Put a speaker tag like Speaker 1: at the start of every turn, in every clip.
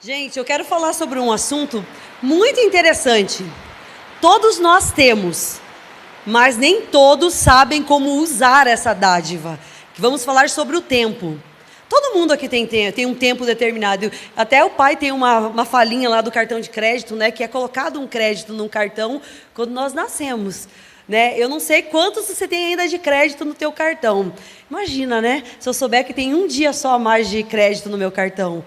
Speaker 1: Gente, eu quero falar sobre um assunto muito interessante. Todos nós temos, mas nem todos sabem como usar essa dádiva. Vamos falar sobre o tempo. Todo mundo aqui tem um tempo determinado. Até o pai tem uma falinha lá do cartão de crédito, né? Que é colocado um crédito num cartão quando nós nascemos. Né? Eu não sei quantos você tem ainda de crédito no teu cartão. Imagina, né? Se eu souber que tem um dia só a mais de crédito no meu cartão.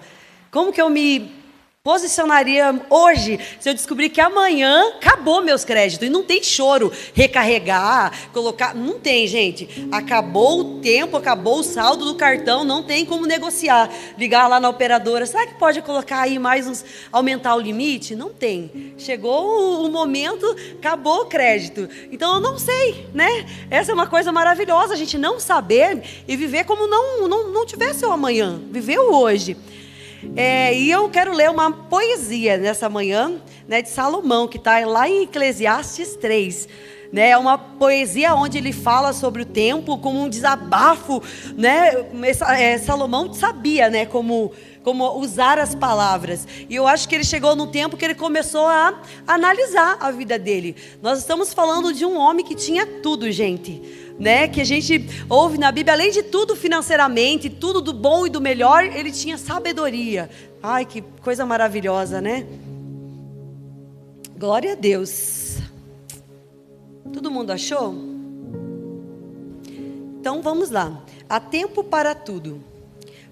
Speaker 1: Como que eu me posicionaria hoje se eu descobrir que amanhã acabou meus créditos? E não tem choro, recarregar, colocar... Não tem, gente. Acabou o tempo, acabou o saldo do cartão, não tem como negociar. Ligar lá na operadora, será que pode colocar aí mais uns... aumentar o limite? Não tem. Chegou o momento, acabou o crédito. Então eu não sei, né? Essa é uma coisa maravilhosa, a gente não saber e viver como não tivesse o amanhã. Viver o hoje. E eu quero ler uma poesia nessa manhã, né, de Salomão, que está lá em Eclesiastes 3. Né, é uma poesia onde ele fala sobre o tempo como um desabafo. Né, Salomão sabia, né, como usar as palavras. E eu acho que ele chegou no tempo que ele começou a analisar a vida dele. Nós estamos falando de um homem que tinha tudo, gente. Né, que a gente ouve na Bíblia, além de tudo financeiramente, tudo do bom e do melhor, ele tinha sabedoria. Ai, que coisa maravilhosa, né? Glória a Deus. Todo mundo achou? Então vamos lá. Há tempo para tudo.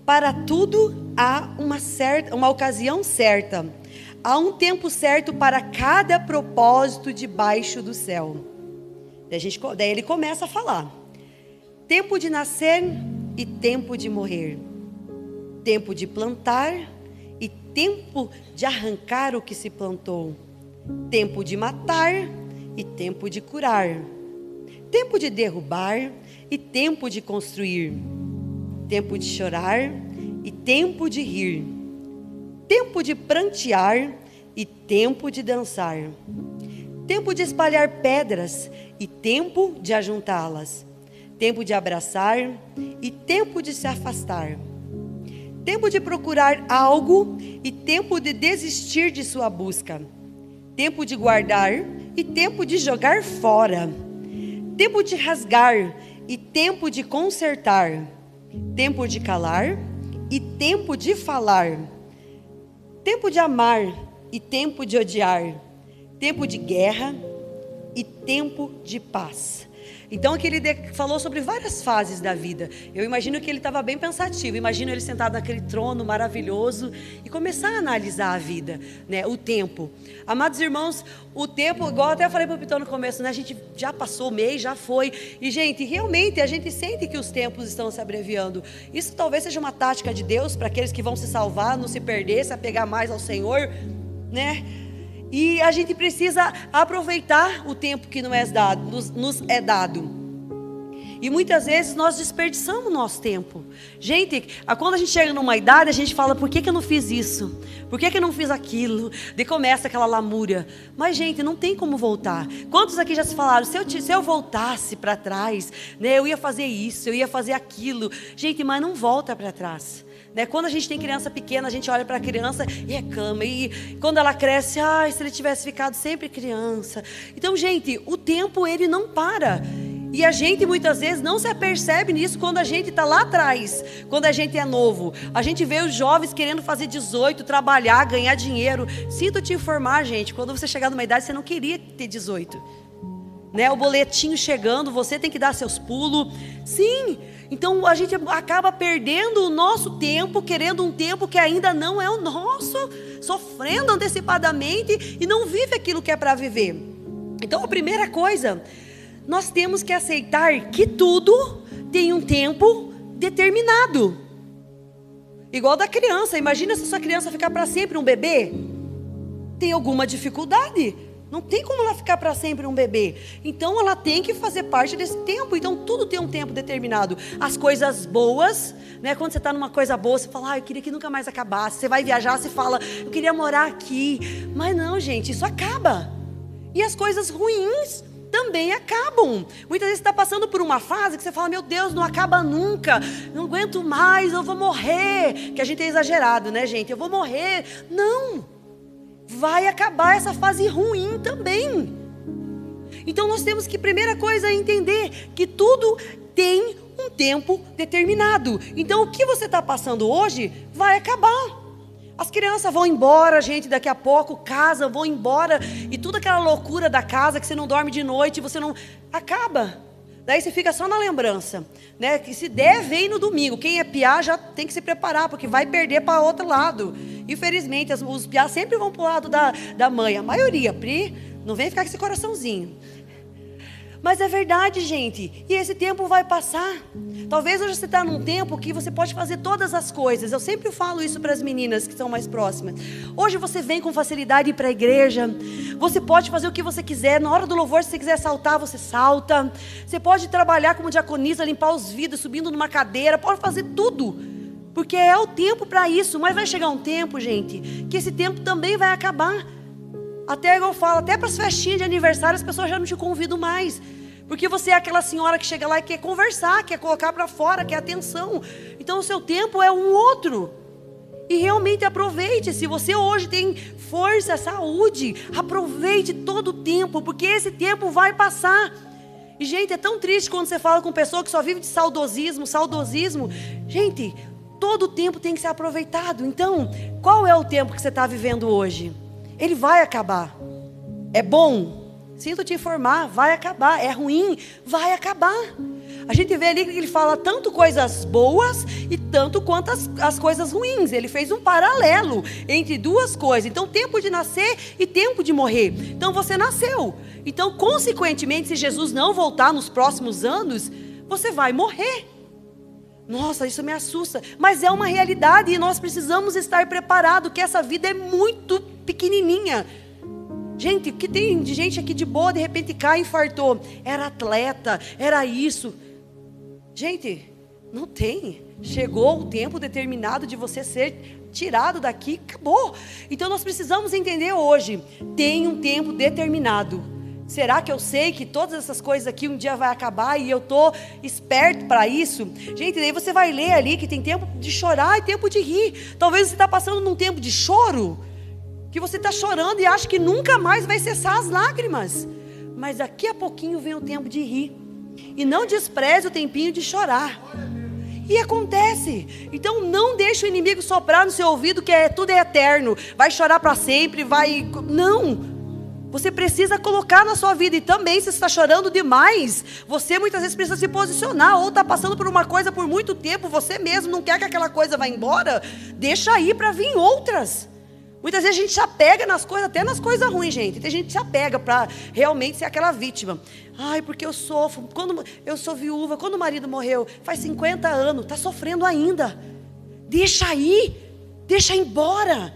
Speaker 1: Para tudo há uma ocasião certa. Há um tempo certo para cada propósito debaixo do céu. Daí ele começa a falar: tempo de nascer e tempo de morrer, tempo de plantar e tempo de arrancar o que se plantou, tempo de matar e tempo de curar, tempo de derrubar e tempo de construir, tempo de chorar e tempo de rir, tempo de prantear e tempo de dançar, tempo de espalhar pedras e tempo de ajuntá-las, tempo de abraçar e tempo de se afastar, tempo de procurar algo e tempo de desistir de sua busca, tempo de guardar e tempo de jogar fora, tempo de rasgar e tempo de consertar, tempo de calar e tempo de falar, tempo de amar e tempo de odiar, tempo de guerra e tempo de paz. Então aqui ele falou sobre várias fases da vida. Eu imagino que ele estava bem pensativo. Imagino ele sentado naquele trono maravilhoso e começar a analisar a vida, né? O tempo. Amados irmãos, o tempo, igual até eu falei para o Pitão no começo, né? A gente já passou o mês, já foi. E gente, realmente a gente sente que os tempos estão se abreviando. Isso talvez seja uma tática de Deus para aqueles que vão se salvar, não se perder, se apegar mais ao Senhor, né? E a gente precisa aproveitar o tempo que nos é dado. E muitas vezes nós desperdiçamos o nosso tempo. Gente, quando a gente chega numa idade, a gente fala: por que eu não fiz isso? Por que eu não fiz aquilo? Daí começa aquela lamúria. Mas gente, não tem como voltar. Quantos aqui já se falaram: se eu voltasse para trás, né, eu ia fazer isso, eu ia fazer aquilo. Gente, mas não volta para trás. Né? Quando a gente tem criança pequena, a gente olha para a criança e reclama. E quando ela cresce, se ele tivesse ficado sempre criança. Então, gente, o tempo ele não para. E a gente muitas vezes não se apercebe nisso quando a gente está lá atrás, quando a gente é novo. A gente vê os jovens querendo fazer 18, trabalhar, ganhar dinheiro. Sinto te informar, gente, quando você chegar numa idade, você não queria ter 18. Né? O boletinho chegando, você tem que dar seus pulos. Sim. Então a gente acaba perdendo o nosso tempo, querendo um tempo que ainda não é o nosso, sofrendo antecipadamente e não vive aquilo que é para viver. Então a primeira coisa, nós temos que aceitar que tudo tem um tempo determinado. Igual da criança, imagina se sua criança ficar para sempre um bebê. Tem alguma dificuldade? Não tem como ela ficar para sempre um bebê. Então ela tem que fazer parte desse tempo. Então tudo tem um tempo determinado. As coisas boas, né? Quando você está numa coisa boa, você fala: eu queria que nunca mais acabasse. Você vai viajar, você fala: eu queria morar aqui. Mas não, gente, isso acaba. E as coisas ruins também acabam. Muitas vezes você está passando por uma fase que você fala, meu Deus, não acaba nunca, não aguento mais, eu vou morrer. Que a gente é exagerado, né, gente? Eu vou morrer. Não, vai acabar essa fase ruim também. Então nós temos que, primeira coisa, entender que tudo tem um tempo determinado. Então o que você está passando hoje vai acabar. As crianças vão embora, gente, daqui a pouco, casa, vão embora, e toda aquela loucura da casa, que você não dorme de noite, você não... acaba. Daí você fica só na lembrança, né? Que se der, vem no domingo. Quem é piá já tem que se preparar, porque vai perder para outro lado. Infelizmente, os piás sempre vão para o lado da mãe. A maioria, Pri, não vem ficar com esse coraçãozinho. Mas é verdade, gente, e esse tempo vai passar. Talvez hoje você está num tempo que você pode fazer todas as coisas. Eu sempre falo isso para as meninas que são mais próximas. Hoje você vem com facilidade para a igreja. Você pode fazer o que você quiser. Na hora do louvor, se você quiser saltar, você salta. Você pode trabalhar como diaconisa, limpar os vidros, subindo numa cadeira. Pode fazer tudo, porque é o tempo para isso. Mas vai chegar um tempo, gente, que esse tempo também vai acabar. Até eu falo, até para as festinhas de aniversário as pessoas já não te convidam mais, porque você é aquela senhora que chega lá e quer conversar, quer colocar para fora, quer atenção. Então o seu tempo é um outro. E realmente aproveite. Se você hoje tem força, saúde, aproveite todo o tempo, porque esse tempo vai passar. E gente, é tão triste quando você fala com pessoa que só vive de saudosismo. Gente, todo o tempo tem que ser aproveitado. Então, qual é o tempo que você está vivendo hoje? Ele vai acabar. É bom? Sinto te informar, vai acabar. É ruim? Vai acabar. A gente vê ali que ele fala tanto coisas boas e tanto quanto as coisas ruins. Ele fez um paralelo entre duas coisas. Então, tempo de nascer e tempo de morrer. Então, você nasceu. Então, consequentemente, se Jesus não voltar nos próximos anos, você vai morrer. Nossa, isso me assusta. Mas é uma realidade e nós precisamos estar preparados, que essa vida é muito pequenininha. Gente, o que tem de gente aqui de boa, de repente cai e infartou. Era atleta, era isso. Gente, não tem. Chegou o tempo determinado de você ser tirado daqui, acabou. Então nós precisamos entender hoje, tem um tempo determinado. Será que eu sei que todas essas coisas aqui um dia vai acabar e eu estou esperto para isso? Gente, daí você vai ler ali que tem tempo de chorar e tempo de rir. Talvez você está passando num tempo de choro, que você está chorando e acha que nunca mais vai cessar as lágrimas. Mas daqui a pouquinho vem o tempo de rir. E não despreze o tempinho de chorar. E acontece. Então não deixe o inimigo soprar no seu ouvido que tudo é eterno. Vai chorar para sempre, vai... Não. Você precisa colocar na sua vida. E também, se você está chorando demais, você muitas vezes precisa se posicionar. Ou está passando por uma coisa por muito tempo, você mesmo não quer que aquela coisa vá embora. Deixa aí para vir outras. Muitas vezes a gente se apega nas coisas, até nas coisas ruins, gente. Tem gente que se apega para realmente ser aquela vítima. Ai, porque eu sofro. Quando eu sou viúva, quando o marido morreu, faz 50 anos, está sofrendo ainda. Deixa aí, deixa embora.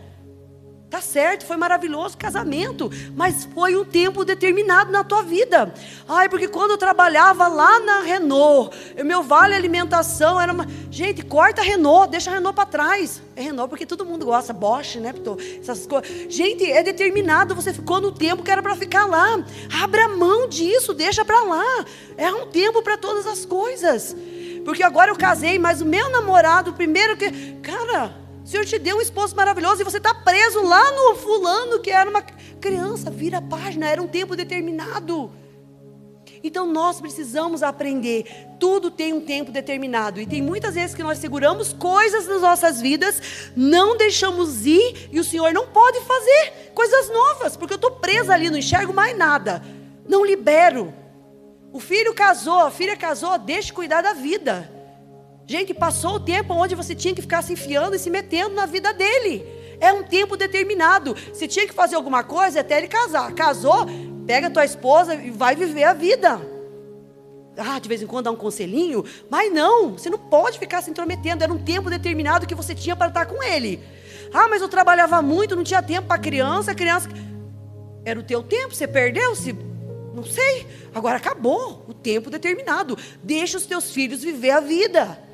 Speaker 1: Tá certo, foi maravilhoso o casamento, mas foi um tempo determinado na tua vida. Ai, porque quando eu trabalhava lá na Renault, o meu vale alimentação era uma... Gente, corta a Renault, deixa a Renault para trás. É Renault porque todo mundo gosta, Bosch, né? Essas coisas. Gente, é determinado, você ficou no tempo que era para ficar lá. Abra mão disso, deixa para lá. É um tempo para todas as coisas. Porque agora eu casei, mas o meu namorado, primeiro que... Cara... O Senhor te deu um esposo maravilhoso e você está preso lá no fulano que era uma criança. Vira a página, era um tempo determinado. Então nós precisamos aprender. Tudo tem um tempo determinado. E tem muitas vezes que nós seguramos coisas nas nossas vidas, não deixamos ir e o Senhor não pode fazer coisas novas. Porque eu estou presa ali, não enxergo mais nada. Não libero. O filho casou, a filha casou, deixe cuidar da vida. Gente, passou o tempo onde você tinha que ficar se enfiando e se metendo na vida dele. É um tempo determinado. Você tinha que fazer alguma coisa até ele casar. Casou, pega a tua esposa e vai viver a vida. Ah, de vez em quando dá um conselhinho. Mas não, você não pode ficar se intrometendo. Era um tempo determinado que você tinha para estar com ele. Ah, mas eu trabalhava muito, não tinha tempo para a criança. Era o teu tempo, você perdeu-se. Não sei, agora acabou o tempo determinado. Deixa os teus filhos viver a vida.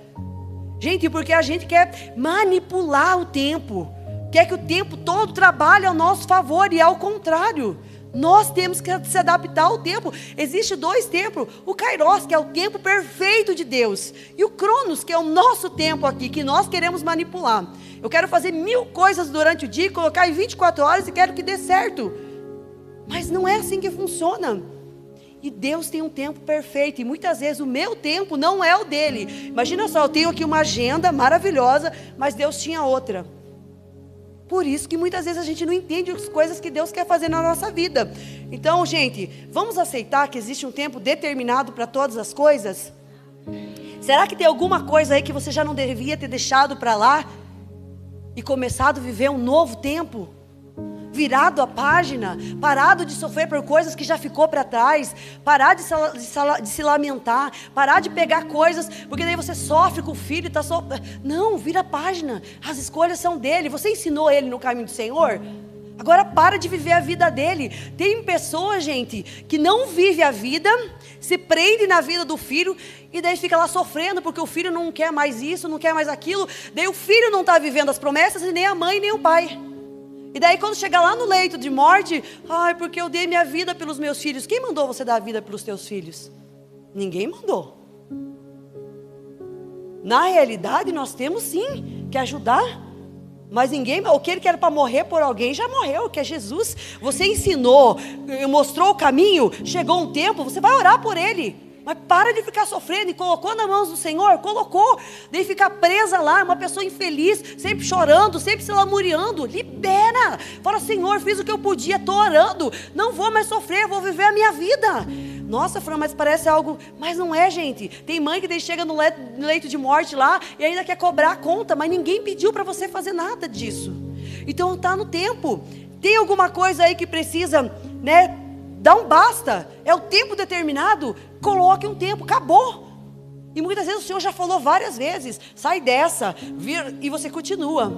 Speaker 1: Gente, porque a gente quer manipular o tempo. Quer que o tempo todo trabalhe ao nosso favor e ao contrário. Nós temos que se adaptar ao tempo. Existe 2 tempos. O Kairos, que é o tempo perfeito de Deus. E o Cronos, que é o nosso tempo aqui, que nós queremos manipular. Eu quero fazer 1000 coisas durante o dia, colocar em 24 horas e quero que dê certo. Mas não é assim que funciona. E Deus tem um tempo perfeito. E muitas vezes o meu tempo não é o dele. Imagina só, eu tenho aqui uma agenda maravilhosa, mas Deus tinha outra. Por isso que muitas vezes a gente não entende as coisas que Deus quer fazer na nossa vida. Então, gente, vamos aceitar que existe um tempo determinado para todas as coisas? Será que tem alguma coisa aí que você já não devia ter deixado para lá e começado a viver um novo tempo? Virado a página, parado de sofrer por coisas que já ficou para trás, parar de se lamentar, parar de pegar coisas, porque daí você sofre com o filho, não, vira a página, as escolhas são dele, você ensinou ele no caminho do Senhor, agora para de viver a vida dele. Tem pessoas, gente, que não vive a vida, se prende na vida do filho, e daí fica lá sofrendo, porque o filho não quer mais isso, não quer mais aquilo, daí o filho não está vivendo as promessas, e nem a mãe, nem o pai. E daí quando chega lá no leito de morte, ai, porque eu dei minha vida pelos meus filhos. Quem mandou você dar a vida pelos teus filhos? Ninguém mandou. Na realidade nós temos sim que ajudar. Mas ninguém, aquele que era para morrer por alguém já morreu, que é Jesus. Você ensinou, mostrou o caminho, chegou um tempo, você vai orar por ele. Mas para de ficar sofrendo. E colocou nas mãos do Senhor, colocou. Daí ficar presa lá, uma pessoa infeliz, sempre chorando, sempre se lamuriando. Libera. Fala, Senhor, fiz o que eu podia, estou orando, não vou mais sofrer, vou viver a minha vida. Nossa, Fran, mas parece algo. Mas não é, gente. Tem mãe que daí chega no leito de morte lá e ainda quer cobrar a conta, mas ninguém pediu para você fazer nada disso. Então está no tempo. Tem alguma coisa aí que precisa, né? Dá um basta, é o tempo determinado, coloque um tempo, acabou. E muitas vezes o Senhor já falou várias vezes, sai dessa, e você continua.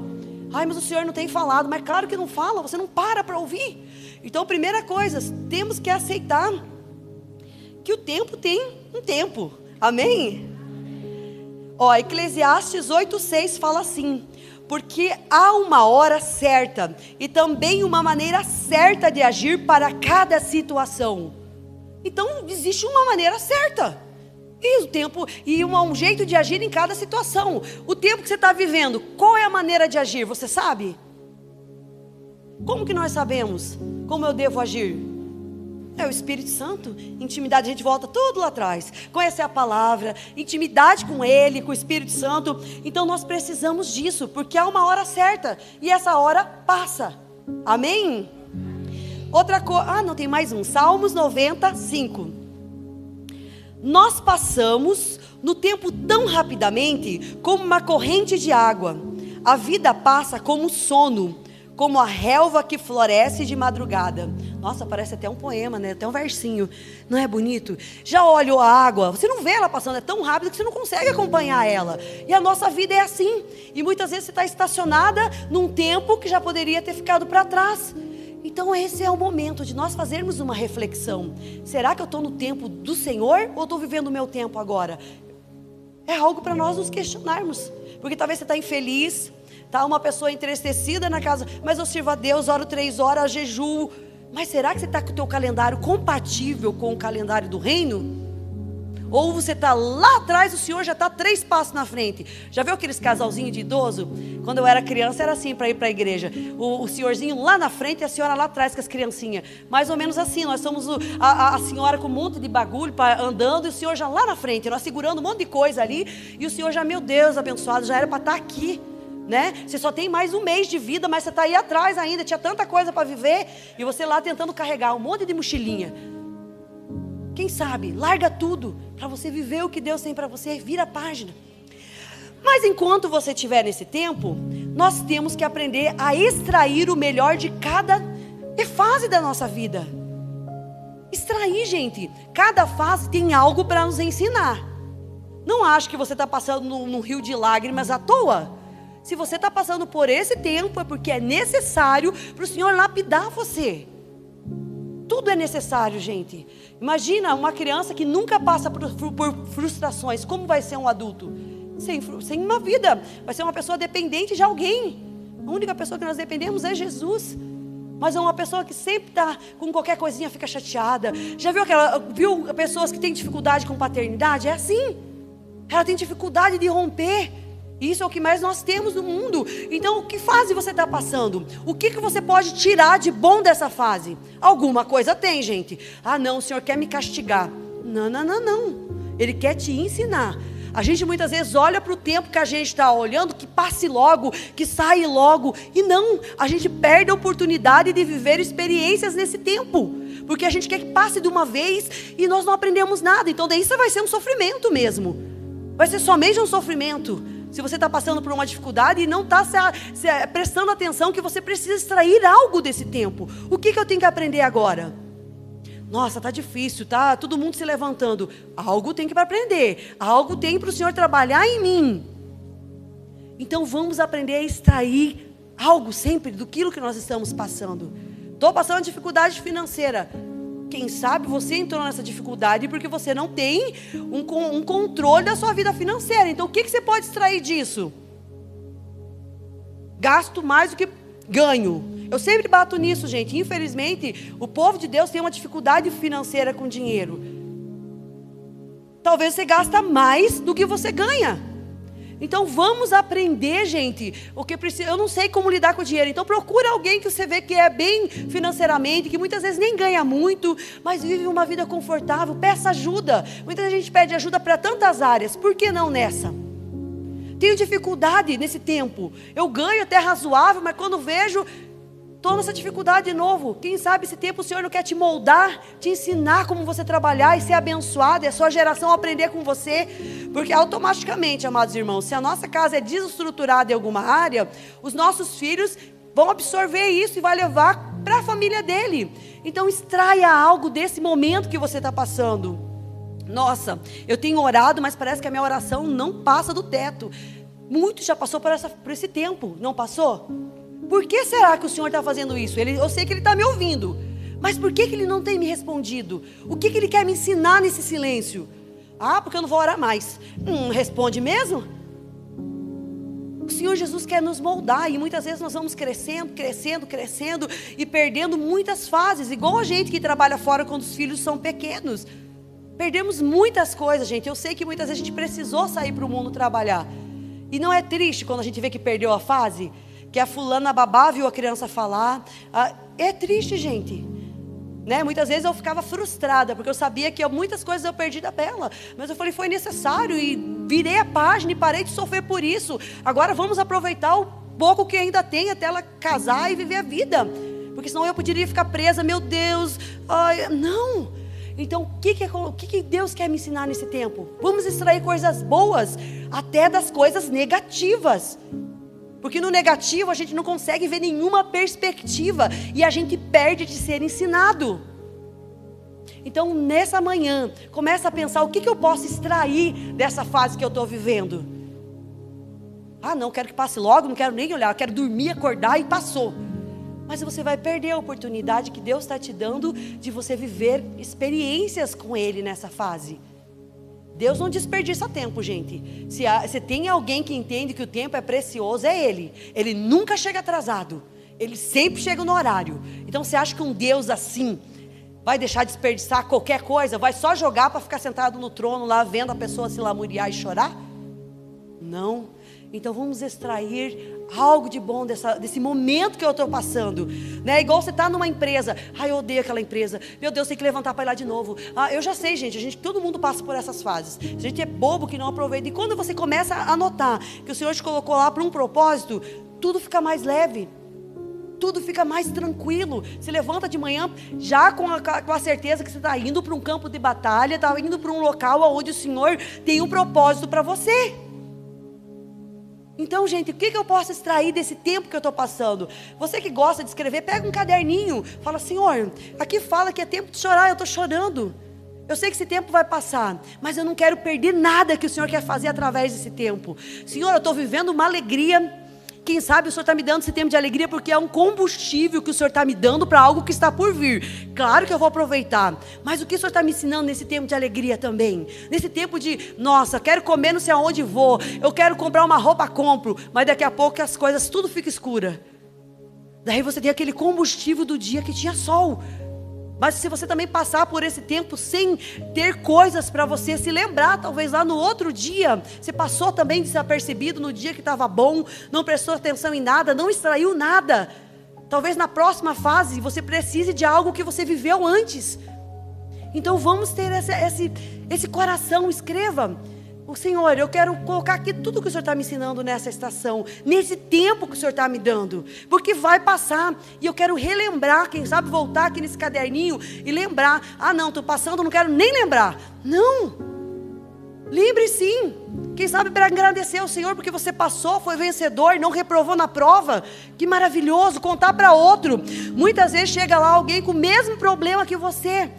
Speaker 1: Ai, mas o Senhor não tem falado, mas claro que não fala, você não para ouvir. Então, primeira coisa, temos que aceitar que o tempo tem um tempo, amém? Ó, Eclesiastes 8:6 fala assim: porque há uma hora certa e também uma maneira certa de agir para cada situação. Então existe uma maneira certa e o tempo e um jeito de agir em cada situação. O tempo que você está vivendo, qual é a maneira de agir? Você sabe? Como que nós sabemos como eu devo agir? É o Espírito Santo, intimidade, a gente volta tudo lá atrás, conhecer a palavra, intimidade com Ele, com o Espírito Santo. Então nós precisamos disso, porque há uma hora certa, e essa hora passa, amém? Outra coisa, não tem mais um, Salmos 95. Nós passamos no tempo tão rapidamente, como uma corrente de água, a vida passa como um sono, como a relva que floresce de madrugada. Nossa, parece até um poema, né? Até um versinho. Não é bonito? Já olhou a água, você não vê ela passando, é tão rápido que você não consegue acompanhar ela. E a nossa vida é assim. E muitas vezes você está estacionada num tempo que já poderia ter ficado para trás. Então esse é o momento de nós fazermos uma reflexão. Será que eu estou no tempo do Senhor ou estou vivendo o meu tempo agora? É algo para nós nos questionarmos. Porque talvez você está infeliz, está uma pessoa entristecida na casa, mas eu sirvo a Deus, oro 3 horas, jejuo. Mas será que você está com o teu calendário compatível com o calendário do reino? Ou você está lá atrás, o Senhor já está 3 passos na frente. Já viu aqueles casalzinhos de idoso? Quando eu era criança era assim para ir para a igreja. O senhorzinho lá na frente e a senhora lá atrás com as criancinhas. Mais ou menos assim, nós somos a senhora com um monte de bagulho andando e o Senhor já lá na frente. Nós segurando um monte de coisa ali e o Senhor já, meu Deus abençoado, já era para estar aqui. Né? Você só tem mais um mês de vida, mas você está aí atrás ainda, tinha tanta coisa para viver, e você lá tentando carregar um monte de mochilinha. Quem sabe, larga tudo, para você viver o que Deus tem para você, vira a página. Mas enquanto você estiver nesse tempo, nós temos que aprender a extrair o melhor de cada fase da nossa vida. Extrair, gente, cada fase tem algo para nos ensinar. Não acho que você está passando num rio de lágrimas à toa. Se você está passando por esse tempo, é porque é necessário para o Senhor lapidar você. Tudo é necessário, gente. Imagina uma criança que nunca passa por frustrações. Como vai ser um adulto? Sem uma vida. Vai ser uma pessoa dependente de alguém. A única pessoa que nós dependemos é Jesus. Mas é uma pessoa que sempre está com qualquer coisinha, fica chateada. Já viu pessoas que têm dificuldade com paternidade? É assim. Ela tem dificuldade de romper. Isso é o que mais nós temos no mundo. Então, que fase você está passando? O que você pode tirar de bom dessa fase? Alguma coisa tem, gente. Ah, não, o Senhor quer me castigar. Não, não, não, não. Ele quer te ensinar. A gente muitas vezes olha para o tempo que a gente está olhando, que passe logo, que saia logo. E não, a gente perde a oportunidade de viver experiências nesse tempo. Porque a gente quer que passe de uma vez e nós não aprendemos nada. Então daí isso vai ser um sofrimento mesmo. Vai ser somente um sofrimento. Se você está passando por uma dificuldade e não está prestando atenção que você precisa extrair algo desse tempo. O que eu tenho que aprender agora? Nossa, está difícil, tá todo mundo se levantando. Algo tem que aprender. Algo tem para o Senhor trabalhar em mim. Então vamos aprender a extrair algo sempre do que nós estamos passando. Estou passando dificuldade financeira. Quem sabe você entrou nessa dificuldade porque você não tem um controle da sua vida financeira. Então o que você pode extrair disso? Gasto mais do que ganho. Eu sempre bato nisso, gente. Infelizmente, o povo de Deus tem uma dificuldade financeira com dinheiro. Talvez você gasta mais do que você ganha. Então vamos aprender, gente. O que precisa, eu não sei como lidar com o dinheiro. Então procura alguém que você vê que é bem financeiramente, que muitas vezes nem ganha muito, mas vive uma vida confortável. Peça ajuda. Muita gente pede ajuda para tantas áreas. Por que não nessa? Tenho dificuldade nesse tempo. Eu ganho até razoável, mas quando vejo, estou nessa dificuldade de novo. Quem sabe esse tempo o Senhor não quer te moldar, te ensinar como você trabalhar e ser abençoado, e a sua geração aprender com você. Porque automaticamente, amados irmãos, se a nossa casa é desestruturada em alguma área, os nossos filhos vão absorver isso e vai levar para a família dele. Então extraia algo desse momento que você está passando. Nossa, eu tenho orado, mas parece que a minha oração não passa do teto. Muito já passou por esse tempo, não passou? Por que será que o Senhor está fazendo isso? Eu sei que Ele está me ouvindo, mas por que Ele não tem me respondido? O que Ele quer me ensinar nesse silêncio? Ah, porque eu não vou orar mais. Responde mesmo? O Senhor Jesus quer nos moldar e muitas vezes nós vamos crescendo e perdendo muitas fases, igual a gente que trabalha fora quando os filhos são pequenos. Perdemos muitas coisas, gente. Eu sei que muitas vezes a gente precisou sair para o mundo trabalhar. E não é triste quando a gente vê que perdeu a fase? Que a fulana babá viu a criança falar. É triste, gente. Né? Muitas vezes eu ficava frustrada, porque eu sabia que muitas coisas eu perdi da Bela. Mas eu falei, foi necessário e virei a página e parei de sofrer por isso. Agora vamos aproveitar o pouco que ainda tem até ela casar e viver a vida. Porque senão eu poderia ficar presa, meu Deus. Não. Então, o que Deus quer me ensinar nesse tempo? Vamos extrair coisas boas, até das coisas negativas. Porque no negativo a gente não consegue ver nenhuma perspectiva e a gente perde de ser ensinado. Então, nessa manhã, começa a pensar o que eu posso extrair dessa fase que eu estou vivendo. Não quero que passe logo, não quero nem olhar, quero dormir, acordar e passou. Mas você vai perder a oportunidade que Deus está te dando de você viver experiências com Ele nessa fase. Deus não desperdiça tempo, gente. Se tem alguém que entende que o tempo é precioso, é Ele. Ele nunca chega atrasado. Ele sempre chega no horário. Então você acha que um Deus assim vai deixar desperdiçar qualquer coisa? Vai só jogar para ficar sentado no trono lá, vendo a pessoa se lamuriar e chorar? Não. Então vamos extrair algo de bom desse momento que eu estou passando, né? Igual você está numa empresa, eu odeio aquela empresa, meu Deus, tem que levantar para ir lá de novo. Eu já sei, gente, todo mundo passa por essas fases. A gente é bobo que não aproveita. E quando você começa a notar que o Senhor te colocou lá para um propósito, tudo fica mais leve, tudo fica mais tranquilo. Se levanta de manhã já com a certeza que você está indo para um campo de batalha, está indo para um local onde o Senhor tem um propósito para você. Então, gente, o que eu posso extrair desse tempo que eu estou passando? Você que gosta de escrever, pega um caderninho, fala, Senhor, aqui fala que é tempo de chorar, eu estou chorando. Eu sei que esse tempo vai passar, mas eu não quero perder nada que o Senhor quer fazer através desse tempo. Senhor, eu estou vivendo uma alegria. Quem sabe o Senhor está me dando esse tempo de alegria porque é um combustível que o Senhor está me dando para algo que está por vir. Claro que eu vou aproveitar, mas o que o Senhor está me ensinando nesse tempo de alegria também? Nesse tempo de, nossa, quero comer não sei aonde vou, eu quero comprar uma roupa, compro, mas daqui a pouco as coisas tudo fica escura. Daí você tem aquele combustível do dia que tinha sol. Mas se você também passar por esse tempo sem ter coisas para você se lembrar, talvez lá no outro dia, você passou também desapercebido no dia que estava bom, não prestou atenção em nada, não extraiu nada. Talvez na próxima fase você precise de algo que você viveu antes. Então vamos ter esse coração, escreva. O Senhor, eu quero colocar aqui tudo que o Senhor está me ensinando nessa estação, nesse tempo que o Senhor está me dando, porque vai passar, e eu quero relembrar, quem sabe voltar aqui nesse caderninho e lembrar, não, estou passando, não quero nem lembrar, não, lembre sim, quem sabe para agradecer ao Senhor, porque você passou, foi vencedor, não reprovou na prova, que maravilhoso, contar para outro. Muitas vezes chega lá alguém com o mesmo problema que você,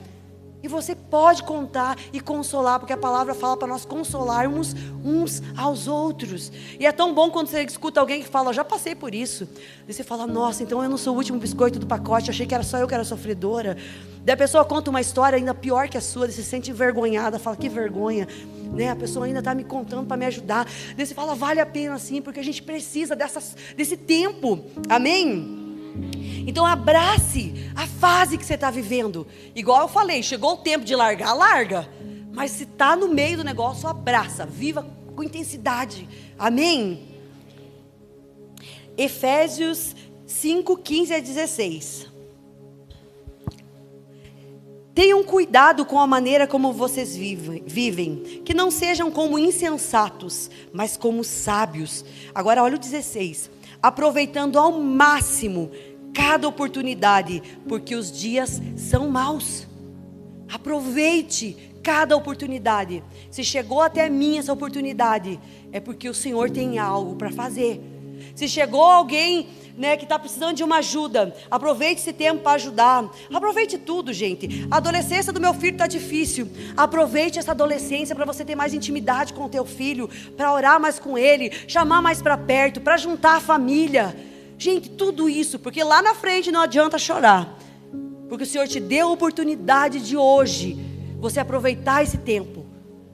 Speaker 1: e você pode contar e consolar, porque a palavra fala para nós consolarmos uns aos outros. E é tão bom quando você escuta alguém que fala, já passei por isso. E você fala, nossa, então eu não sou o último biscoito do pacote, achei que era só eu que era sofredora. Daí a pessoa conta uma história ainda pior que a sua, você se sente envergonhada, fala, que vergonha, né? A pessoa ainda está me contando para me ajudar. Daí você fala, vale a pena sim, porque a gente precisa desse tempo, amém? Então abrace a fase que você está vivendo. Igual eu falei, chegou o tempo de largar, larga. Mas se está no meio do negócio, abraça, viva com intensidade, amém? Efésios 5, 15 a 16. Tenham cuidado com a maneira como vocês vivem, que não sejam como insensatos, mas como sábios. Agora olha o 16. Aproveitando ao máximo cada oportunidade, porque os dias são maus. Aproveite cada oportunidade. Se chegou até mim essa oportunidade, é porque o Senhor tem algo para fazer. Se chegou alguém, né, que está precisando de uma ajuda, aproveite esse tempo para ajudar. Aproveite tudo, gente. A adolescência do meu filho está difícil. Aproveite essa adolescência para você ter mais intimidade com o teu filho, para orar mais com ele, chamar mais para perto, para juntar a família. Gente, tudo isso, porque lá na frente não adianta chorar, porque o Senhor te deu a oportunidade de hoje, você aproveitar esse tempo.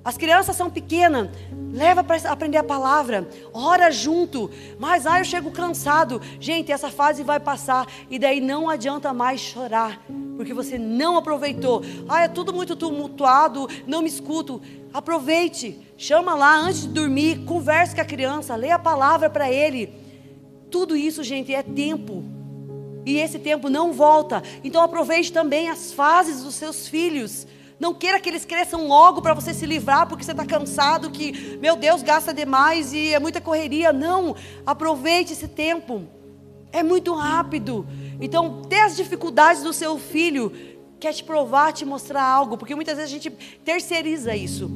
Speaker 1: As crianças são pequenas, leva para aprender a palavra, ora junto, mas eu chego cansado. Gente, essa fase vai passar, e daí não adianta mais chorar, porque você não aproveitou. É tudo muito tumultuado, não me escuto. Aproveite, chama lá antes de dormir, converse com a criança, lê a palavra para ele. Tudo isso, gente, é tempo. E esse tempo não volta. Então aproveite também as fases dos seus filhos. Não queira que eles cresçam logo para você se livrar, porque você está cansado, que, meu Deus, gasta demais e é muita correria. Não, aproveite esse tempo. É muito rápido. Então, ter as dificuldades do seu filho, quer te provar, te mostrar algo, porque muitas vezes a gente terceiriza isso.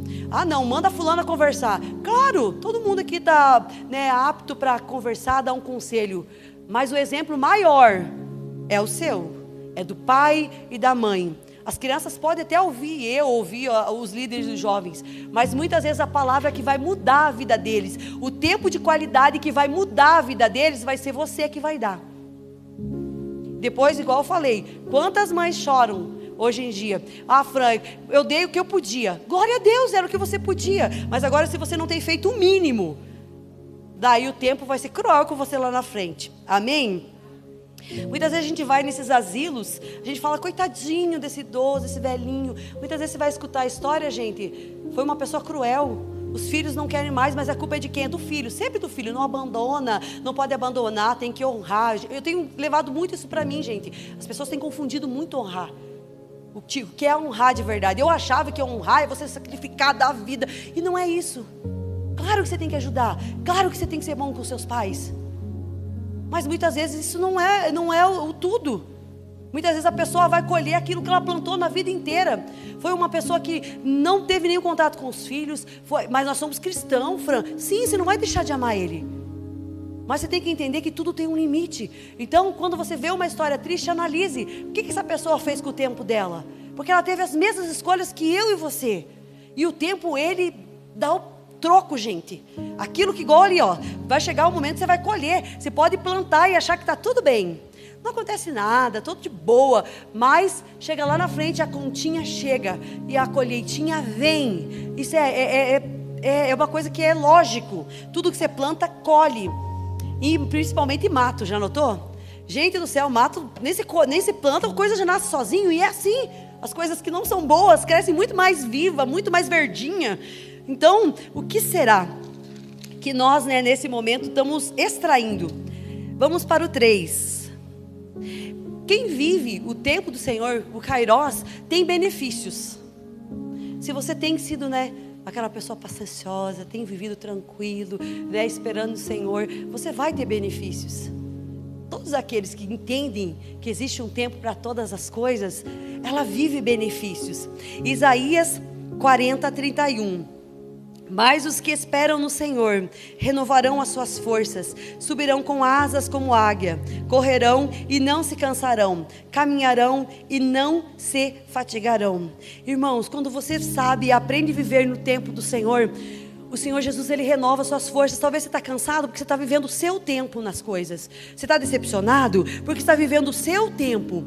Speaker 1: Não, manda fulano conversar. Claro, todo mundo aqui está, né, apto para conversar, dar um conselho, mas o exemplo maior é o seu, é do pai e da mãe. As crianças podem até ouvir os líderes dos jovens, mas muitas vezes a palavra que vai mudar a vida deles, o tempo de qualidade que vai mudar a vida deles, vai ser você que vai dar. Depois, igual eu falei, quantas mães choram hoje em dia? Fran, eu dei o que eu podia. Glória a Deus, era o que você podia. Mas agora, se você não tem feito o mínimo, daí o tempo vai ser cruel com você lá na frente. Amém? Muitas vezes a gente vai nesses asilos, a gente fala, coitadinho desse idoso, desse velhinho. Muitas vezes você vai escutar a história, gente, foi uma pessoa cruel. Os filhos não querem mais, mas a culpa é de quem? É do filho, sempre do filho. Não abandona, não pode abandonar, tem que honrar. Eu tenho levado muito isso para mim, gente. As pessoas têm confundido muito honrar. O que é honrar de verdade? Eu achava que honrar é você sacrificar da vida, e não é isso. Claro que você tem que ajudar, claro que você tem que ser bom com seus pais, mas muitas vezes isso não é o tudo. Muitas vezes a pessoa vai colher aquilo que ela plantou na vida inteira. Foi uma pessoa que não teve nenhum contato com os filhos, mas nós somos cristãos, Fran. Sim, você não vai deixar de amar ele, mas você tem que entender que tudo tem um limite. Então, quando você vê uma história triste, analise o que essa pessoa fez com o tempo dela, porque ela teve as mesmas escolhas que eu e você, e o tempo, ele dá o troco, gente. Aquilo que igual ali, vai chegar um momento que você vai colher. Você pode plantar e achar que está tudo bem, não acontece nada, tudo de boa, mas chega lá na frente, a continha chega e a colheitinha vem. Isso é uma coisa que é lógico. Tudo que você planta, colhe, e principalmente mato, já notou? Gente do céu, mato, nem se planta, a coisa já nasce sozinho. E é assim, as coisas que não são boas crescem muito mais viva, muito mais verdinha. Então, o que será que nós, nesse momento, estamos extraindo? Vamos para o 3. Quem vive o tempo do Senhor, o Kairos, tem benefícios. Se você tem sido, aquela pessoa pacienciosa, tem vivido tranquilo, esperando o Senhor, você vai ter benefícios. Todos aqueles que entendem que existe um tempo para todas as coisas, ela vive benefícios. Isaías 40:31. Mas os que esperam no Senhor renovarão as suas forças, subirão com asas como águia, correrão e não se cansarão, caminharão e não se fatigarão. Irmãos, quando você sabe e aprende a viver no tempo do Senhor, o Senhor Jesus, Ele renova suas forças. Talvez você está cansado porque você está vivendo o seu tempo nas coisas. Você está decepcionado porque está vivendo o seu tempo.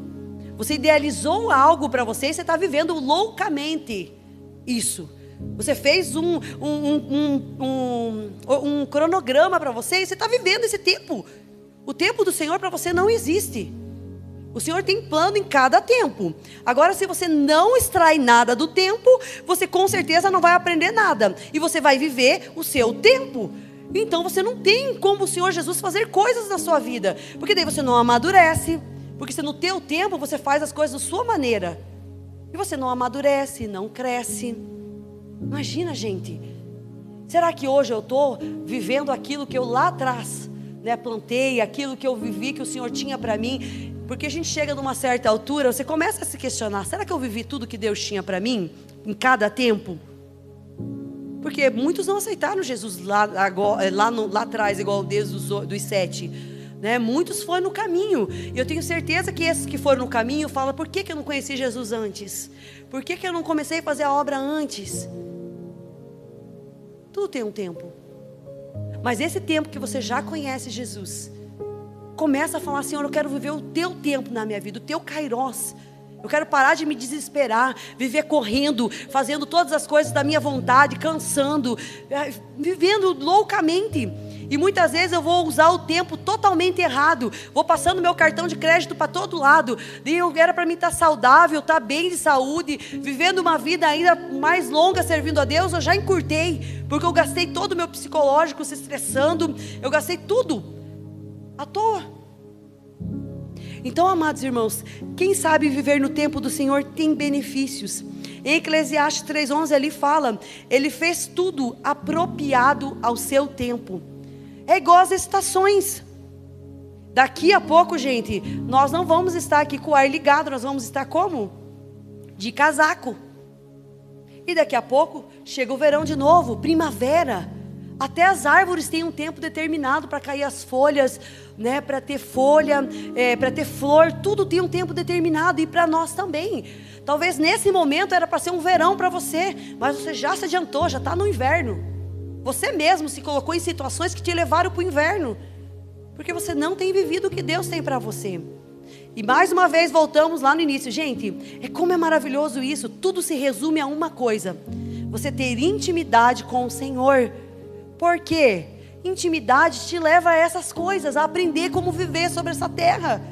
Speaker 1: Você idealizou algo para você e você está vivendo loucamente isso. Você fez um cronograma para você e você está vivendo esse tempo. O tempo do Senhor para você não existe. O Senhor tem plano em cada tempo. Agora, se você não extrai nada do tempo, você com certeza não vai aprender nada. E você vai viver o seu tempo. Então você não tem como o Senhor Jesus fazer coisas na sua vida. Porque daí você não amadurece. Porque se no teu tempo você faz as coisas da sua maneira. E você não amadurece, não cresce. Imagina, gente. Será que hoje eu estou vivendo aquilo que eu lá atrás plantei, aquilo que eu vivi, que o Senhor tinha para mim? Porque a gente chega numa certa altura, você começa a se questionar: será que eu vivi tudo que Deus tinha para mim, em cada tempo? Porque muitos não aceitaram Jesus lá atrás, igual desde dos 7. Muitos foram no caminho. E eu tenho certeza que esses que foram no caminho falam: por que eu não conheci Jesus antes? Por que eu não comecei a fazer a obra antes? Tudo tem um tempo. Mas esse tempo que você já conhece Jesus, começa a falar: Senhor, eu quero viver o teu tempo na minha vida, o teu Kairos. Eu quero parar de me desesperar, viver correndo, fazendo todas as coisas da minha vontade, cansando, vivendo loucamente. E muitas vezes eu vou usar o tempo totalmente errado. Vou passando meu cartão de crédito para todo lado. E era para mim estar saudável, estar bem de saúde, vivendo uma vida ainda mais longa servindo a Deus. Eu já encurtei, porque eu gastei todo o meu psicológico se estressando. Eu gastei tudo à toa. Então, amados irmãos, quem sabe viver no tempo do Senhor tem benefícios. Em Eclesiastes 3:11 ali fala: Ele fez tudo apropriado ao seu tempo. É igual às estações. Daqui a pouco, gente, nós não vamos estar aqui com o ar ligado, nós vamos estar como? De casaco. E daqui a pouco chega o verão de novo, primavera. Até as árvores têm um tempo determinado para cair as folhas, para ter folha, para ter flor, tudo tem um tempo determinado, e para nós também. Talvez nesse momento era para ser um verão para você, mas você já se adiantou, já está no inverno. Você mesmo se colocou em situações que te levaram para o inverno, porque você não tem vivido o que Deus tem para você. E mais uma vez voltamos lá no início. Gente, como é maravilhoso isso. Tudo se resume a uma coisa: você ter intimidade com o Senhor. Por quê? Intimidade te leva a essas coisas, a aprender como viver sobre essa terra.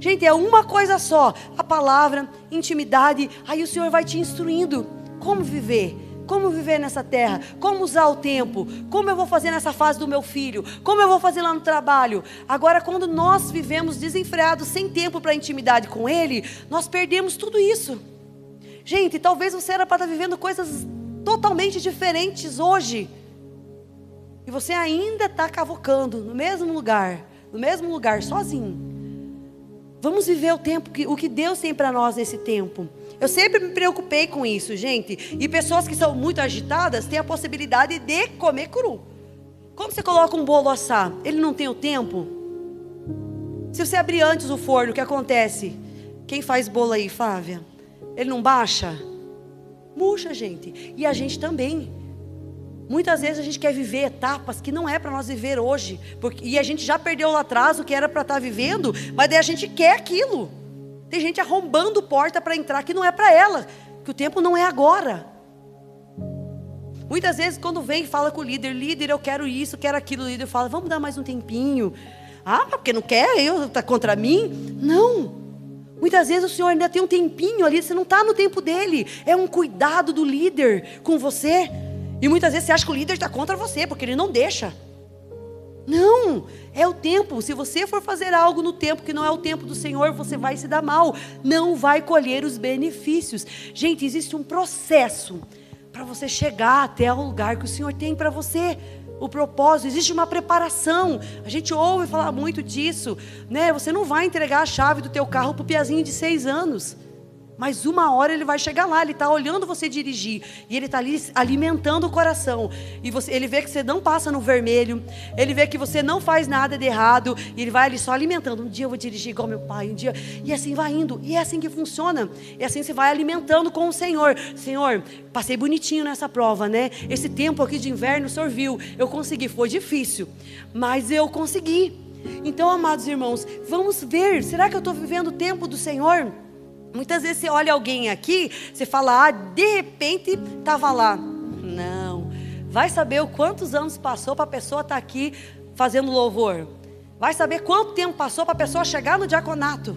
Speaker 1: Gente, é uma coisa só: a palavra, intimidade. Aí o Senhor vai te instruindo como viver. Como viver nessa terra, como usar o tempo, como eu vou fazer nessa fase do meu filho, como eu vou fazer lá no trabalho. Agora, quando nós vivemos desenfreados, sem tempo para intimidade com Ele, nós perdemos tudo isso. Gente, talvez você era para estar vivendo coisas totalmente diferentes hoje, e você ainda está cavocando no mesmo lugar, sozinho. Vamos viver o tempo, o que Deus tem para nós nesse tempo. Eu sempre me preocupei com isso, gente. E pessoas que são muito agitadas têm a possibilidade de comer cru. Como você coloca um bolo assar? Ele não tem o tempo? Se você abrir antes o forno, o que acontece? Quem faz bolo aí, Flávia? Ele não baixa? Murcha, gente. E a gente também. Muitas vezes a gente quer viver etapas que não é para nós viver hoje. E a gente já perdeu lá atrás o que era para estar vivendo, mas daí a gente quer aquilo. Tem gente arrombando porta para entrar que não é para ela, que o tempo não é agora. Muitas vezes quando vem e fala com o líder: líder, eu quero isso, quero aquilo. O líder fala: vamos dar mais um tempinho. Ah, porque não quer, está contra mim? Não. Muitas vezes o Senhor ainda tem um tempinho ali, você não está no tempo dele. É um cuidado do líder com você. E muitas vezes você acha que o líder está contra você, porque ele não deixa. Não, é o tempo. Se você for fazer algo no tempo que não é o tempo do Senhor, você vai se dar mal. Não vai colher os benefícios. Gente, existe um processo para você chegar até o lugar que o Senhor tem para você. O propósito, existe uma preparação. A gente ouve falar muito disso, né? Você não vai entregar a chave do teu carro para o piazinho de 6 anos. Mas uma hora ele vai chegar lá, ele está olhando você dirigir, e ele está ali alimentando o coração, e ele vê que você não passa no vermelho, ele vê que você não faz nada de errado, e ele vai ali só alimentando. Um dia eu vou dirigir igual meu pai, um dia, e assim vai indo, e é assim que funciona, e assim você vai alimentando com o Senhor. Senhor, passei bonitinho nessa prova, né? Esse tempo aqui de inverno, o Senhor viu, eu consegui, foi difícil, mas eu consegui. Então, amados irmãos, vamos ver, será que eu estou vivendo o tempo do Senhor? Muitas vezes você olha alguém aqui, você fala, de repente estava lá. Não, vai saber o quantos anos passou para a pessoa estar aqui fazendo louvor. Vai saber quanto tempo passou para a pessoa chegar no diaconato.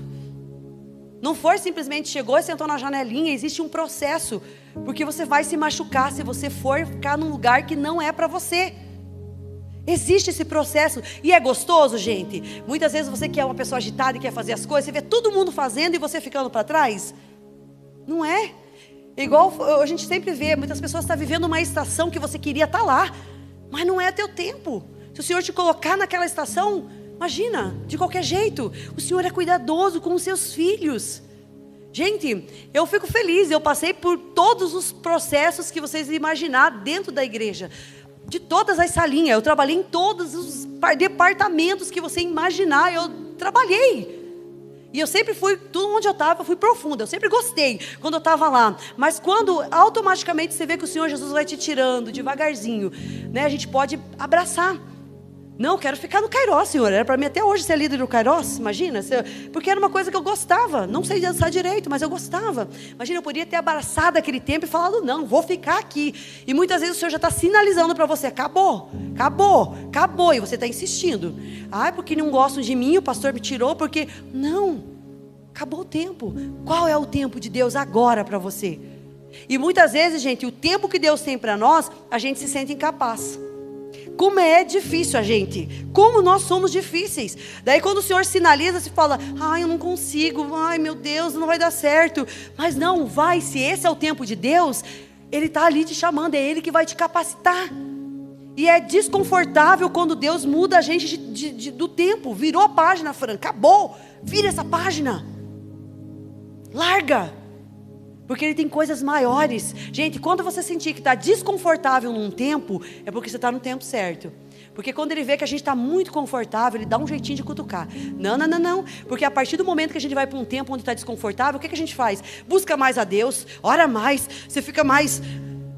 Speaker 1: Não foi simplesmente chegou e sentou na janelinha, existe um processo. Porque você vai se machucar se você for ficar num lugar que não é para você. Existe esse processo, e é gostoso, gente. Muitas vezes você que é uma pessoa agitada e quer fazer as coisas, você vê todo mundo fazendo e você ficando para trás. Não é? Igual a gente sempre vê, muitas pessoas estão vivendo uma estação que você queria estar lá, mas não é teu tempo. Se o Senhor te colocar naquela estação, imagina, de qualquer jeito, o Senhor é cuidadoso com os seus filhos. Gente, eu fico feliz, eu passei por todos os processos que vocês imaginar dentro da igreja. De todas as salinhas, eu trabalhei em todos os departamentos que você imaginar, eu trabalhei. E eu sempre fui, tudo onde eu estava, eu fui profunda, eu sempre gostei quando eu estava lá. Mas quando automaticamente você vê que o Senhor Jesus vai te tirando devagarzinho, né? A gente pode abraçar. Não, eu quero ficar no Kairos, Senhor. Era para mim até hoje ser líder do Kairos, imagina. Porque era uma coisa que eu gostava. Não sei dançar direito, mas eu gostava. Imagina, eu podia ter abraçado aquele tempo e falado, não, vou ficar aqui. E muitas vezes o Senhor já está sinalizando para você, acabou, acabou, acabou. E você está insistindo. Ah, porque não gostam de mim, o pastor me tirou, porque... Não, acabou o tempo. Qual é o tempo de Deus agora para você? E muitas vezes, gente, o tempo que Deus tem para nós, a gente se sente incapaz. Como é difícil a gente, como nós somos difíceis. Daí quando o Senhor sinaliza, se fala, ai, eu não consigo, ai meu Deus, não vai dar certo. Mas não, vai, se esse é o tempo de Deus, Ele está ali te chamando, é Ele que vai te capacitar. E é desconfortável quando Deus muda a gente do tempo. Virou a página, Fran, acabou, vira essa página, larga. Porque Ele tem coisas maiores. Gente, quando você sentir que está desconfortável num tempo, é porque você está no tempo certo. Porque quando Ele vê que a gente está muito confortável, Ele dá um jeitinho de cutucar. Não, não, não, não. Porque a partir do momento que a gente vai para um tempo onde está desconfortável, o que a gente faz? Busca mais a Deus, ora mais, você fica mais...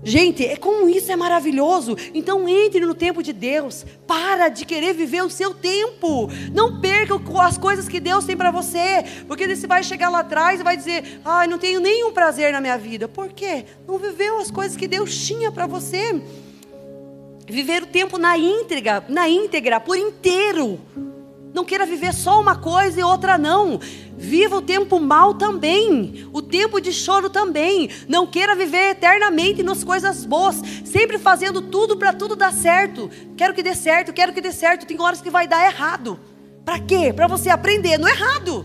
Speaker 1: Gente, como isso é maravilhoso. Então entre no tempo de Deus. Para de querer viver o seu tempo. Não perca as coisas que Deus tem para você. Porque você vai chegar lá atrás e vai dizer, ai, não tenho nenhum prazer na minha vida. Por quê? Não viveu as coisas que Deus tinha para você. Viver o tempo na íntegra, por inteiro. Não queira viver só uma coisa e outra não. Viva o tempo mal também. O tempo de choro também. Não queira viver eternamente nas coisas boas. Sempre fazendo tudo para tudo dar certo. Quero que dê certo, quero que dê certo. Tem horas que vai dar errado. Para quê? Para você aprender no errado.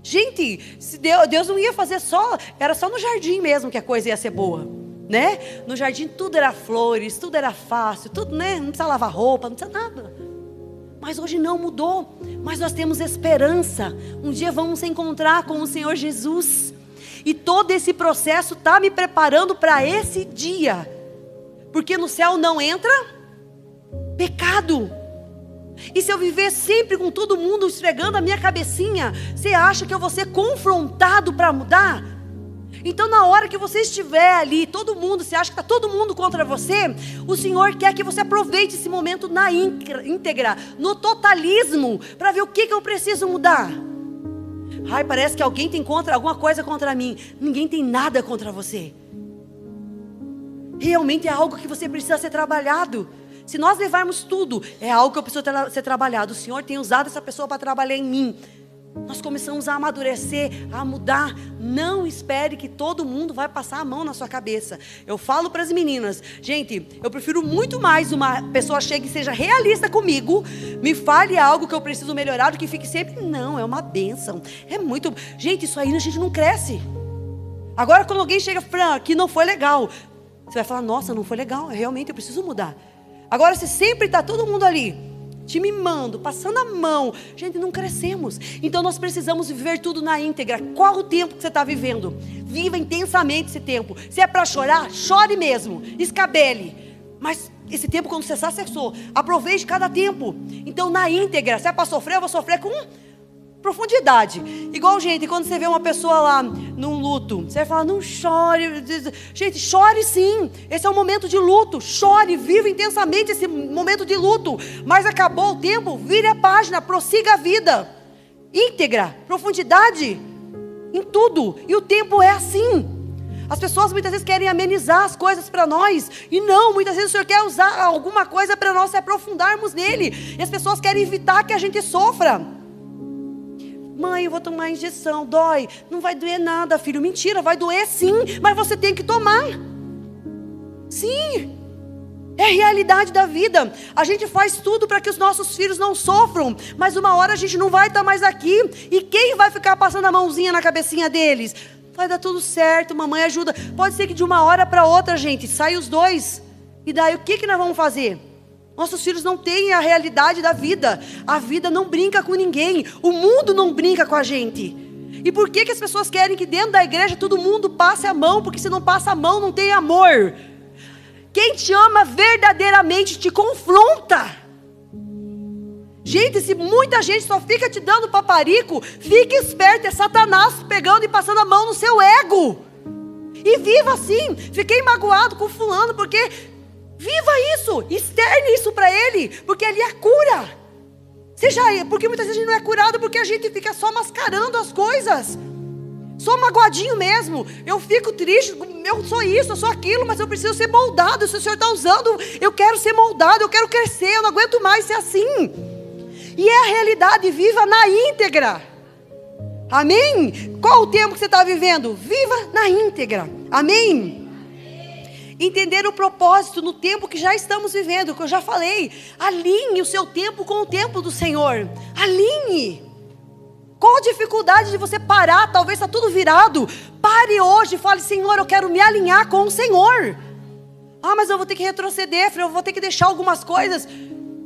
Speaker 1: Gente, se Deus não ia fazer só... Era só no jardim mesmo que a coisa ia ser boa. Né? No jardim tudo era flores, tudo era fácil. Tudo, né? Não precisa lavar roupa, não precisa nada. Mas hoje não mudou, mas nós temos esperança. Um dia vamos se encontrar com o Senhor Jesus. E todo esse processo está me preparando para esse dia. Porque no céu não entra pecado. E se eu viver sempre com todo mundo esfregando a minha cabecinha, você acha que eu vou ser confrontado para mudar? Então na hora que você estiver ali, todo mundo, você acha que está todo mundo contra você, o Senhor quer que você aproveite esse momento na íntegra, no totalismo, para ver o que eu preciso mudar. Ai, parece que alguém tem alguma coisa contra mim. Ninguém tem nada contra você. Realmente é algo que você precisa ser trabalhado. Se nós levarmos tudo, é algo que eu preciso ser trabalhado. O Senhor tem usado essa pessoa para trabalhar em mim. Nós começamos a amadurecer, a mudar. Não espere que todo mundo vai passar a mão na sua cabeça. Eu falo para as meninas, gente, eu prefiro muito mais uma pessoa chegue e seja realista comigo, me fale algo que eu preciso melhorar, do que fique sempre, não, é uma bênção. É muito, gente, isso aí a gente não cresce. Agora quando alguém chega, Fran, aqui não foi legal, você vai falar, nossa, não foi legal, realmente eu preciso mudar. Agora se sempre está todo mundo ali te mimando, passando a mão, gente, não crescemos. Então nós precisamos viver tudo na íntegra. Qual o tempo que você está vivendo? Viva intensamente esse tempo. Se é para chorar, chore mesmo, escabele. Mas esse tempo, quando cessar, cessou. Aproveite cada tempo. Então na íntegra, se é para sofrer, eu vou sofrer com profundidade. Igual, gente, quando você vê uma pessoa lá num luto, você vai falar, não chore. Gente, chore sim. Esse é um momento de luto. Chore, viva intensamente esse momento de luto. Mas acabou o tempo, vire a página, prossiga a vida. Íntegra, profundidade em tudo. E o tempo é assim. As pessoas muitas vezes querem amenizar as coisas para nós. E não, muitas vezes o Senhor quer usar alguma coisa para nós se aprofundarmos nele. E as pessoas querem evitar que a gente sofra. Mãe, eu vou tomar injeção, dói. Não vai doer nada, filho. Mentira, vai doer sim, mas você tem que tomar. Sim, é a realidade da vida. A gente faz tudo para que os nossos filhos não sofram, mas uma hora a gente não vai estar mais aqui. E quem vai ficar passando a mãozinha na cabecinha deles? Vai dar tudo certo, mamãe ajuda. Pode ser que de uma hora para outra, gente, saia os dois. E daí o que nós vamos fazer? Nossos filhos não têm a realidade da vida. A vida não brinca com ninguém. O mundo não brinca com a gente. E por que as pessoas querem que dentro da igreja todo mundo passe a mão? Porque se não passa a mão, não tem amor. Quem te ama verdadeiramente te confronta. Gente, se muita gente só fica te dando paparico, fique esperto, é Satanás pegando e passando a mão no seu ego. E viva assim. Fiquei magoado com fulano porque... Viva isso, externe isso para ele, porque ali é cura. Porque muitas vezes a gente não é curado porque a gente fica só mascarando as coisas. Só magoadinho mesmo. Eu fico triste, eu sou isso, eu sou aquilo, mas eu preciso ser moldado. Se o Senhor está usando, eu quero ser moldado, eu quero crescer, eu não aguento mais ser assim. E é a realidade, viva na íntegra. Amém? Qual o tempo que você está vivendo? Viva na íntegra. Amém? Entender o propósito no tempo que já estamos vivendo, que eu já falei. Alinhe o seu tempo com o tempo do Senhor. Alinhe. Qual a dificuldade de você parar? Talvez está tudo virado. Pare hoje e fale, Senhor, eu quero me alinhar com o Senhor. Ah, mas eu vou ter que retroceder, eu vou ter que deixar algumas coisas.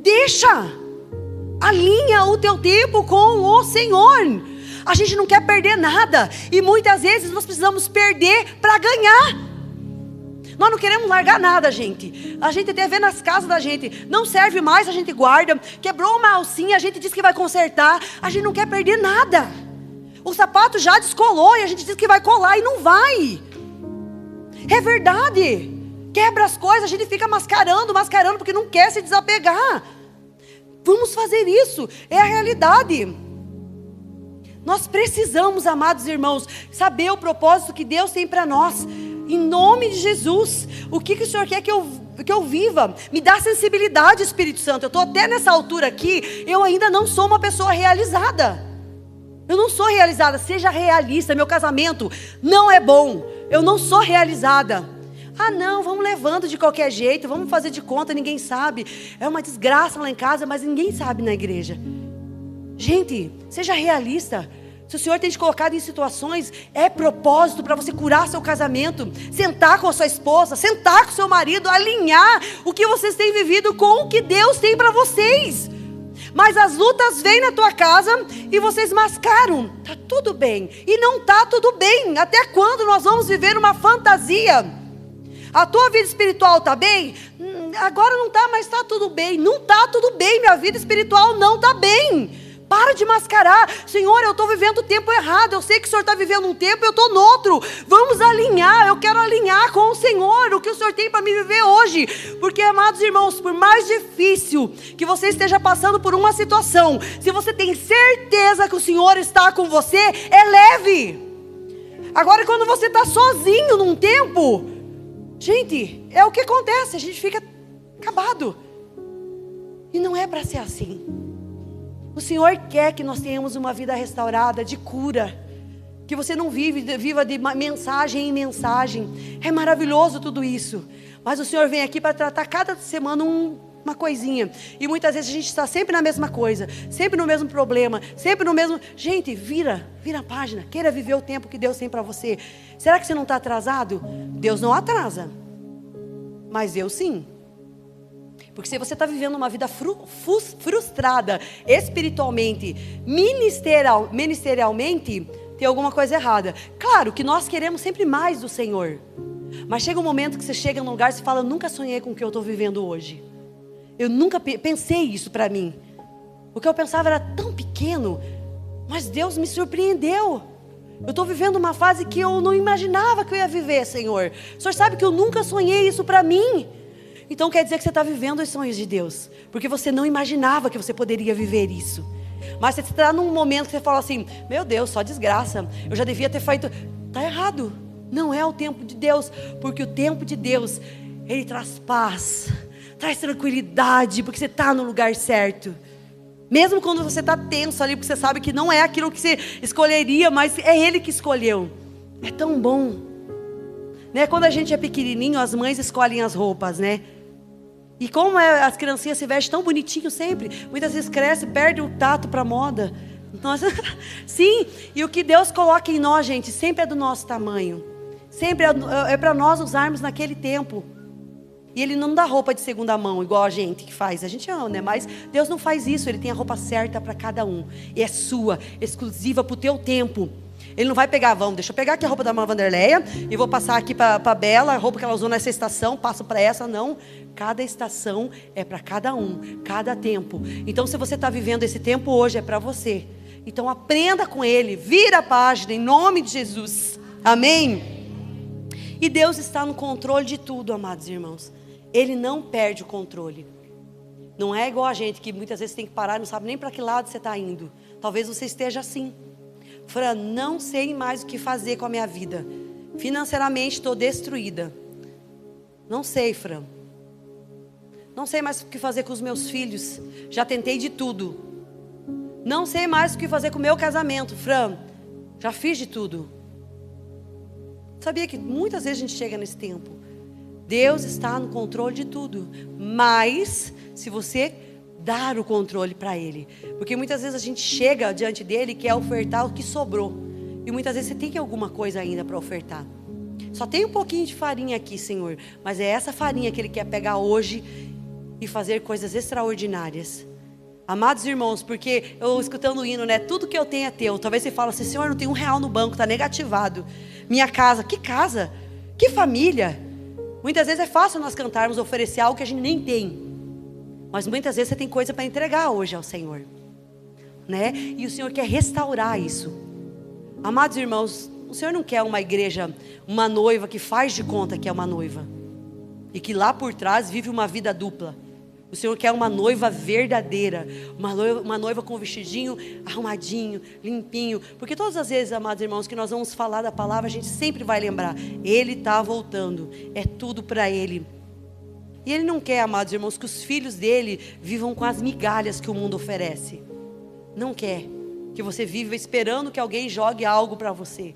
Speaker 1: Deixa. Alinha o teu tempo com o Senhor. A gente não quer perder nada. E muitas vezes nós precisamos perder para ganhar. Nós não queremos largar nada, gente. A gente até vê nas casas da gente, não serve mais, a gente guarda. Quebrou uma alcinha, a gente diz que vai consertar. A gente não quer perder nada. O sapato já descolou e a gente diz que vai colar e não vai. É verdade. Quebra as coisas, a gente fica mascarando porque não quer se desapegar. Vamos fazer isso, é a realidade. Nós precisamos, amados irmãos, saber o propósito que Deus tem para nós. Em nome de Jesus, o que o Senhor quer que eu viva? Me dá sensibilidade, Espírito Santo. Eu estou até nessa altura aqui, eu ainda não sou uma pessoa realizada. Eu não sou realizada, seja realista. Meu casamento não é bom, eu não sou realizada. Ah não, vamos levando de qualquer jeito, vamos fazer de conta, ninguém sabe. É uma desgraça lá em casa, mas ninguém sabe na igreja. Gente, seja realista. Se o Senhor tem te colocado em situações, é propósito para você curar seu casamento, sentar com a sua esposa, sentar com o seu marido, alinhar o que vocês têm vivido com o que Deus tem para vocês. Mas as lutas vêm na tua casa e vocês mascaram. Tá tudo bem. E não tá tudo bem. Até quando nós vamos viver uma fantasia? A tua vida espiritual tá bem? Agora não tá, mas tá tudo bem. Não tá tudo bem, minha vida espiritual não tá bem. Para de mascarar. Senhor, eu estou vivendo o tempo errado. Eu sei que o Senhor está vivendo um tempo e eu estou no outro. Vamos alinhar. Eu quero alinhar com o Senhor o que o Senhor tem para me viver hoje. Porque, amados irmãos, por mais difícil que você esteja passando por uma situação, se você tem certeza que o Senhor está com você, é leve. Agora, quando você está sozinho num tempo, gente, é o que acontece. A gente fica acabado. E não é para ser assim. O Senhor quer que nós tenhamos uma vida restaurada, de cura. Que você não viva de mensagem em mensagem. É maravilhoso tudo isso. Mas o Senhor vem aqui para tratar cada semana uma coisinha. E muitas vezes a gente está sempre na mesma coisa. Sempre no mesmo problema. Sempre no mesmo... Gente, vira a página. Queira viver o tempo que Deus tem para você. Será que você não está atrasado? Deus não atrasa. Mas eu sim. Porque se você está vivendo uma vida frustrada, espiritualmente, ministerialmente, tem alguma coisa errada. Claro que nós queremos sempre mais do Senhor. Mas chega um momento que você chega num lugar e você fala, nunca sonhei com o que eu estou vivendo hoje. Eu nunca pensei isso para mim. O que eu pensava era tão pequeno, mas Deus me surpreendeu. Eu estou vivendo uma fase que eu não imaginava que eu ia viver, Senhor. O Senhor sabe que eu nunca sonhei isso para mim. Então quer dizer que você está vivendo os sonhos de Deus, porque você não imaginava que você poderia viver isso. Mas você está num momento que você fala assim, meu Deus, só desgraça, eu já devia ter feito. Está errado, não é o tempo de Deus, porque o tempo de Deus, Ele traz paz, traz tranquilidade, porque você está no lugar certo. Mesmo quando você está tenso ali, porque você sabe que não é aquilo que você escolheria, mas é Ele que escolheu. É tão bom, né? Quando a gente é pequenininho, as mães escolhem as roupas, né? E como as criancinhas se vestem tão bonitinho sempre, muitas vezes cresce, perde o tato para moda. Nossa, sim, e o que Deus coloca em nós, gente, sempre é do nosso tamanho. Sempre é para nós usarmos naquele tempo. E Ele não dá roupa de segunda mão, igual a gente que faz. A gente ama, né? Mas Deus não faz isso, Ele tem a roupa certa para cada um. E é sua, exclusiva para o teu tempo. Ele não vai pegar, deixa eu pegar aqui a roupa da irmã Vanderleia e vou passar aqui para a Bela, a roupa que ela usou nessa estação, passo para essa, não. Cada estação é para cada um, cada tempo. Então se você está vivendo esse tempo hoje, é para você. Então aprenda com Ele, vira a página em nome de Jesus, amém? E Deus está no controle de tudo, amados irmãos. Ele não perde o controle. Não é igual a gente que muitas vezes tem que parar e não sabe nem para que lado você está indo. Talvez você esteja assim. Fran, não sei mais o que fazer com a minha vida. Financeiramente estou destruída. Não sei, Fran. Não sei mais o que fazer com os meus filhos. Já tentei de tudo. Não sei mais o que fazer com o meu casamento, Fran. Já fiz de tudo. Sabia que muitas vezes a gente chega nesse tempo. Deus está no controle de tudo. Mas, se você dar o controle para Ele. Porque muitas vezes a gente chega diante dEle e quer ofertar o que sobrou. E muitas vezes você tem alguma coisa ainda para ofertar. Só tem um pouquinho de farinha aqui, Senhor. Mas é essa farinha que Ele quer pegar hoje e fazer coisas extraordinárias. Amados irmãos, porque eu escutando o hino, né? Tudo que eu tenho é teu. Talvez você fale assim, Senhor, não tem R$1 no banco, está negativado. Minha casa, que casa? Que família? Muitas vezes é fácil nós cantarmos, oferecer algo que a gente nem tem. Mas muitas vezes você tem coisa para entregar hoje ao Senhor, né? E o Senhor quer restaurar isso. Amados irmãos, o Senhor não quer uma igreja, uma noiva que faz de conta que é uma noiva. E que lá por trás vive uma vida dupla. O Senhor quer uma noiva verdadeira. Uma noiva com um vestidinho arrumadinho, limpinho. Porque todas as vezes, amados irmãos, que nós vamos falar da palavra, a gente sempre vai lembrar. Ele está voltando. É tudo para Ele. E Ele não quer, amados irmãos, que os filhos dEle vivam com as migalhas que o mundo oferece. Não quer que você viva esperando que alguém jogue algo para você.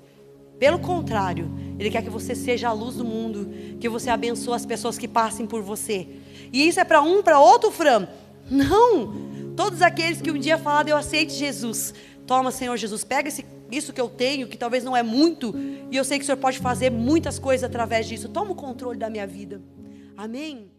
Speaker 1: Pelo contrário, Ele quer que você seja a luz do mundo, que você abençoe as pessoas que passem por você. E isso é para um, para outro, Fran? Não! Todos aqueles que um dia falaram, eu aceito Jesus. Toma, Senhor Jesus, pega isso que eu tenho, que talvez não é muito, e eu sei que o Senhor pode fazer muitas coisas através disso. Toma o controle da minha vida. Amém?